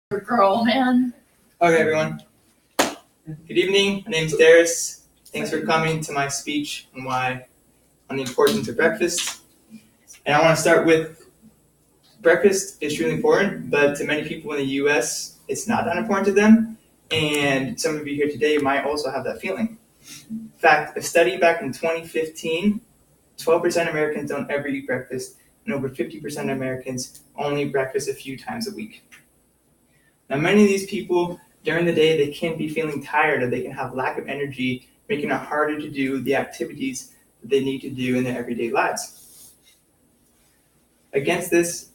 Girl, man. Okay, everyone. Good evening. My name's Darius. Thanks for coming to my speech on the importance of breakfast. And I want to start with breakfast is truly important, but to many people in the U.S., it's not that important to them. And some of you here today might also have that feeling. In fact, a study back in 2015, 12% of Americans don't ever eat breakfast, and over 50% of Americans only eat breakfast a few times a week. Now, many of these people during the day, they can be feeling tired or they can have lack of energy, making it harder to do the activities that they need to do in their everyday lives. Against this,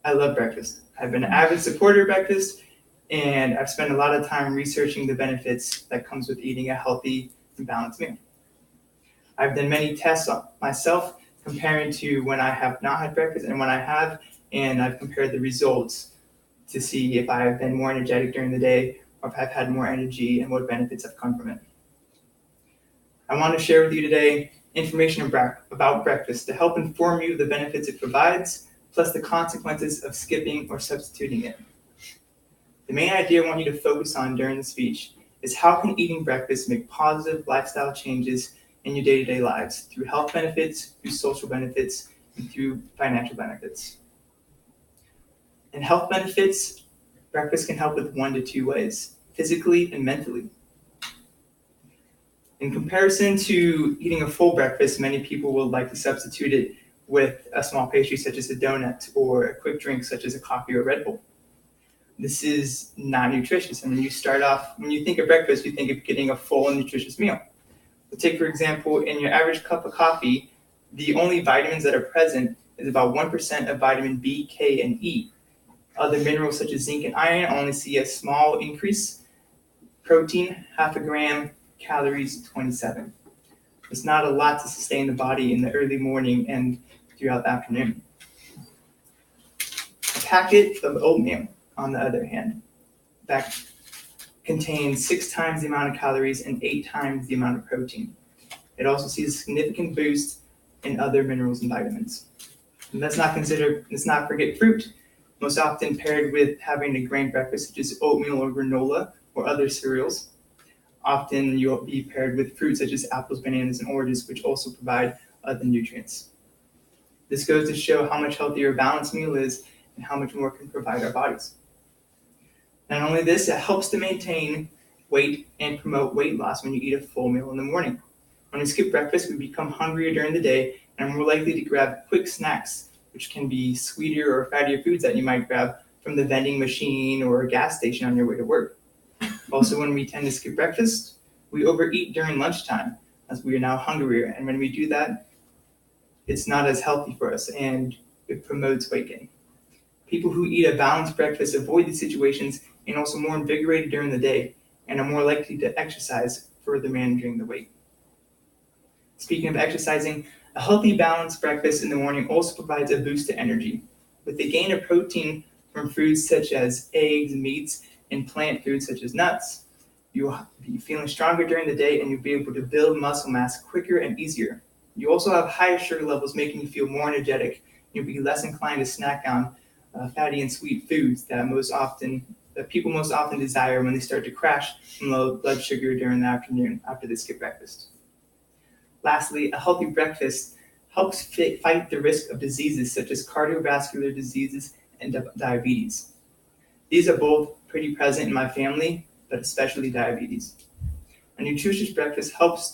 I love breakfast. I've been an avid supporter of breakfast, and I've spent a lot of time researching the benefits that comes with eating a healthy and balanced meal. I've done many tests on myself comparing to when I have not had breakfast and when I have, and I've compared the results to see if I have been more energetic during the day or if I've had more energy and what benefits have come from it. I want to share with you today information about breakfast to help inform you of the benefits it provides, plus the consequences of skipping or substituting it. The main idea I want you to focus on during the speech is how can eating breakfast make positive lifestyle changes in your day-to-day lives through health benefits, through social benefits, and through financial benefits. And health benefits, breakfast can help with 1 to 2 ways, physically and mentally. In comparison to eating a full breakfast, many people will like to substitute it with a small pastry such as a donut or a quick drink such as a coffee or Red Bull. This is not nutritious, and when you think of breakfast, you think of getting a full and nutritious meal. But take, for example, in your average cup of coffee, the only vitamins that are present is about 1% of vitamin B, K, and E. Other minerals such as zinc and iron only see a small increase. Protein, 0.5 gram, calories, 27. It's not a lot to sustain the body in the early morning and throughout the afternoon. A packet of oatmeal, on the other hand, that contains 6 times the amount of calories and 8 times the amount of protein. It also sees a significant boost in other minerals and vitamins. And let's not forget fruit, most often paired with having a grain breakfast such as oatmeal or granola or other cereals. Often you'll be paired with fruit such as apples, bananas, and oranges, which also provide other nutrients. This goes to show how much healthier a balanced meal is and how much more it can provide our bodies. Not only this, it helps to maintain weight and promote weight loss when you eat a full meal in the morning. When we skip breakfast, we become hungrier during the day and are more likely to grab quick snacks, which can be sweeter or fattier foods that you might grab from the vending machine or a gas station on your way to work. Also, when we tend to skip breakfast, we overeat during lunchtime as we are now hungrier. And when we do that, it's not as healthy for us and it promotes weight gain. People who eat a balanced breakfast avoid these situations and also more invigorated during the day and are more likely to exercise, further managing the weight. Speaking of exercising, a healthy, balanced breakfast in the morning also provides a boost to energy. With the gain of protein from foods such as eggs, meats, and plant foods such as nuts, you'll be feeling stronger during the day and you'll be able to build muscle mass quicker and easier. You also have higher sugar levels, making you feel more energetic. You'll be less inclined to snack on fatty and sweet foods that people most often desire when they start to crash from low blood sugar during the afternoon after they skip breakfast. Lastly, a healthy breakfast helps fight the risk of diseases such as cardiovascular diseases and diabetes. These are both pretty present in my family, but especially diabetes. A nutritious breakfast helps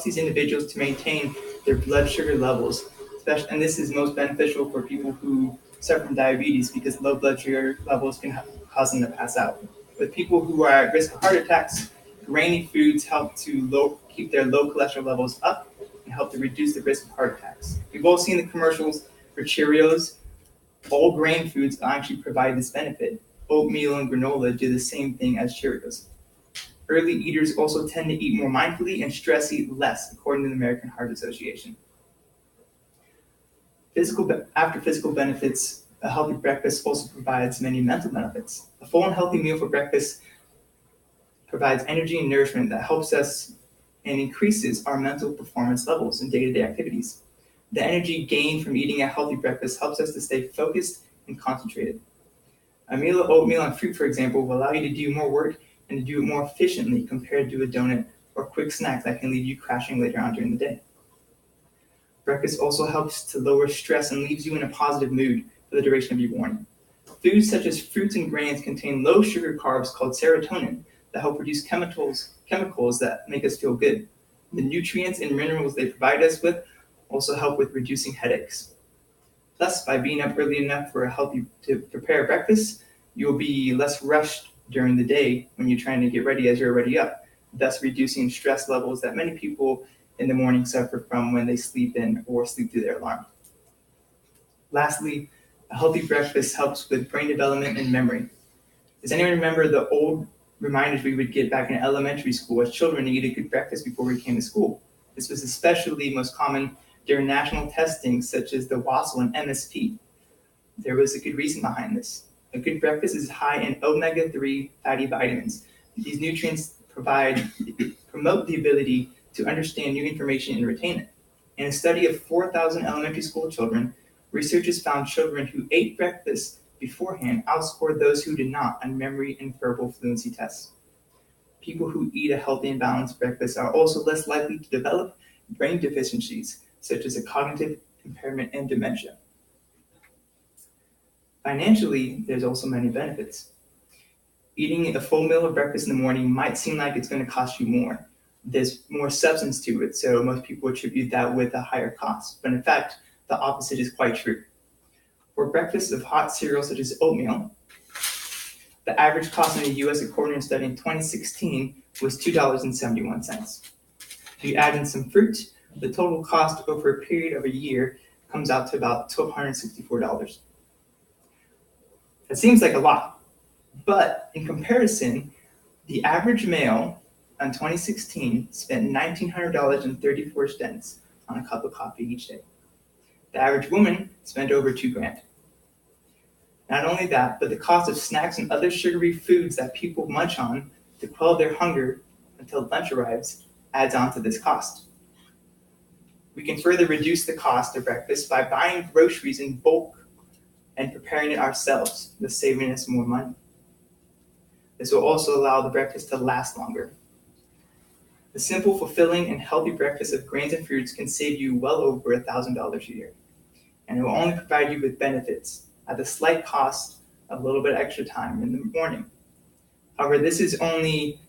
these individuals to maintain their blood sugar levels, and this is most beneficial for people who suffer from diabetes because low blood sugar levels can cause them to pass out. With people who are at risk of heart attacks, grainy foods help to keep their low cholesterol levels up and help to reduce the risk of heart attacks. We've all seen the commercials for Cheerios. All grain foods actually provide this benefit. Oatmeal and granola do the same thing as Cheerios. Early eaters also tend to eat more mindfully and stress eat less, according to the American Heart Association. After physical benefits, a healthy breakfast also provides many mental benefits. A full and healthy meal for breakfast provides energy and nourishment that helps us and increases our mental performance levels in day-to-day activities. The energy gained from eating a healthy breakfast helps us to stay focused and concentrated. A meal of oatmeal and fruit, for example, will allow you to do more work and to do it more efficiently compared to a donut or quick snack that can leave you crashing later on during the day. Breakfast also helps to lower stress and leaves you in a positive mood for the duration of your morning. Foods such as fruits and grains contain low sugar carbs called serotonin that help produce chemicals that make us feel good. The nutrients and minerals they provide us with also help with reducing headaches. Thus, by being up early enough for to prepare breakfast, you'll be less rushed during the day when you're trying to get ready as you're already up, thus reducing stress levels that many people in the morning suffer from when they sleep in or sleep through their alarm. Lastly, a healthy breakfast helps with brain development and memory. Does anyone remember the old reminders we would get back in elementary school as children to eat a good breakfast before we came to school? This was especially most common during national testing such as the WASL and MSP. There was a good reason behind this. A good breakfast is high in omega-3 fatty vitamins. These nutrients promote the ability to understand new information and retain it. In a study of 4,000 elementary school children, researchers found children who ate breakfast beforehand outscored those who did not on memory and verbal fluency tests. People who eat a healthy and balanced breakfast are also less likely to develop brain deficiencies, such as a cognitive impairment and dementia. Financially, there's also many benefits. Eating a full meal of breakfast in the morning might seem like it's going to cost you more. There's more substance to it, so most people attribute that with a higher cost. But in fact, the opposite is quite true. For breakfast of hot cereal such as oatmeal, the average cost in the US, according to a study in 2016, was $2.71. If you add in some fruit, the total cost over a period of a year comes out to about $1,264. That seems like a lot, but in comparison, the average male in 2016 spent $1,934 on a cup of coffee each day. The average woman spent over $2,000. Not only that, but the cost of snacks and other sugary foods that people munch on to quell their hunger until lunch arrives adds on to this cost. We can further reduce the cost of breakfast by buying groceries in bulk and preparing it ourselves, thus saving us more money. This will also allow the breakfast to last longer. The simple, fulfilling, and healthy breakfast of grains and fruits can save you well over $1,000 a year, and it will only provide you with benefits at the slight cost of a little bit extra time in the morning. However, this is only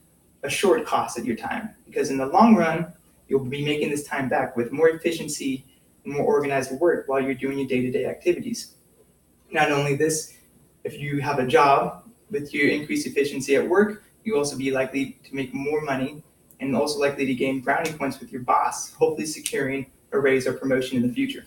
a short cost of your time, because in the long run, you'll be making this time back with more efficiency and more organized work while you're doing your day-to-day activities. Not only this, if you have a job with your increased efficiency at work, you'll also be likely to make more money and also likely to gain brownie points with your boss, hopefully securing a raise or promotion in the future.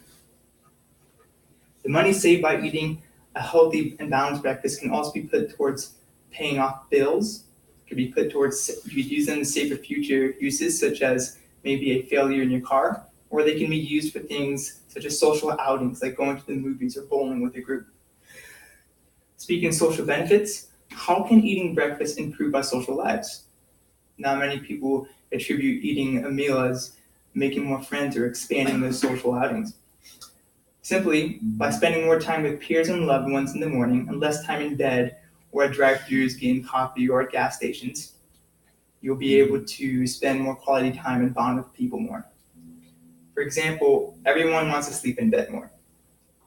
The money saved by eating a healthy and balanced breakfast can also be put towards paying off bills. It could be put towards, you could use them to save for future uses, such as maybe a failure in your car, or they can be used for things such as social outings, like going to the movies or bowling with a group. Speaking of social benefits, how can eating breakfast improve our social lives? Not many people attribute eating a meal as making more friends or expanding those social outings. Simply, by spending more time with peers and loved ones in the morning and less time in bed or at drive-thrus getting coffee or at gas stations, you'll be able to spend more quality time and bond with people more. For example, everyone wants to sleep in bed more.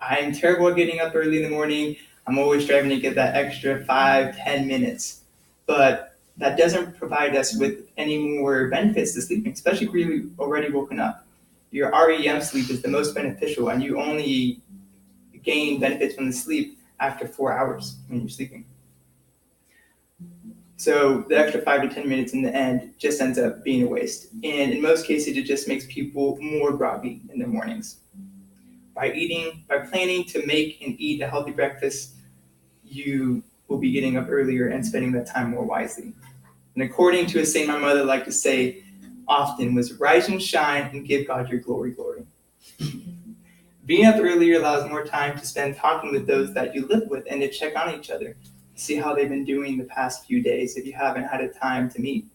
I'm terrible at getting up early in the morning. I'm always striving to get that extra 5-10 minutes. But that doesn't provide us with any more benefits to sleeping, especially if you've already woken up. Your REM sleep is the most beneficial, and you only gain benefits from the sleep after 4 hours when you're sleeping. So the extra 5 to 10 minutes in the end just ends up being a waste. And in most cases, it just makes people more groggy in the mornings. By planning to make and eat a healthy breakfast, you will be getting up earlier and spending that time more wisely. And according to a saying my mother liked to say often was, rise and shine and give God your glory, glory. Being up earlier allows more time to spend talking with those that you live with and to check on each other, see how they've been doing the past few days if you haven't had a time to meet.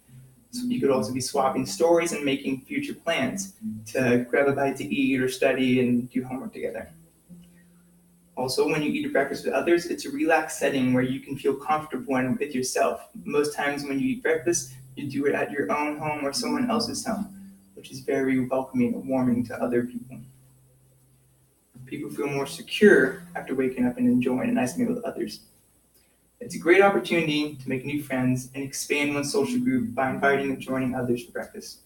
So you could also be swapping stories and making future plans to grab a bite to eat or study and do homework together. Also, when you eat a breakfast with others, it's a relaxed setting where you can feel comfortable and with yourself. Most times when you eat breakfast, you do it at your own home or someone else's home, which is very welcoming and warming to other people. People feel more secure after waking up and enjoying a nice meal with others. It's a great opportunity to make new friends and expand one's social group by inviting and joining others for breakfast.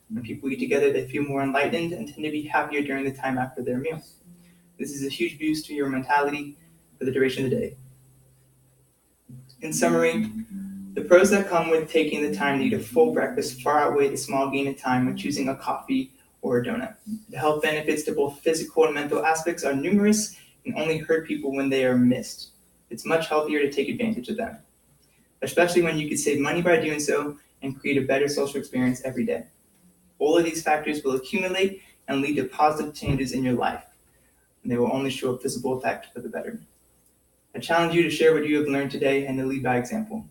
When people eat together, they feel more enlightened and tend to be happier during the time after their meal. This is a huge boost to your mentality for the duration of the day. In summary, the pros that come with taking the time to eat a full breakfast far outweigh the small gain of time when choosing a coffee or a donut. The health benefits to both physical and mental aspects are numerous and only hurt people when they are missed. It's much healthier to take advantage of them, especially when you can save money by doing so and create a better social experience every day. All of these factors will accumulate and lead to positive changes in your life, and they will only show a visible effect for the better. I challenge you to share what you have learned today and to lead by example.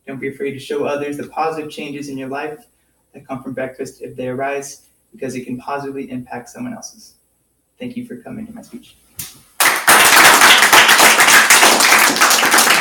Don't be afraid to show others the positive changes in your life that come from breakfast if they arise, because it can positively impact someone else's. Thank you for coming to my speech.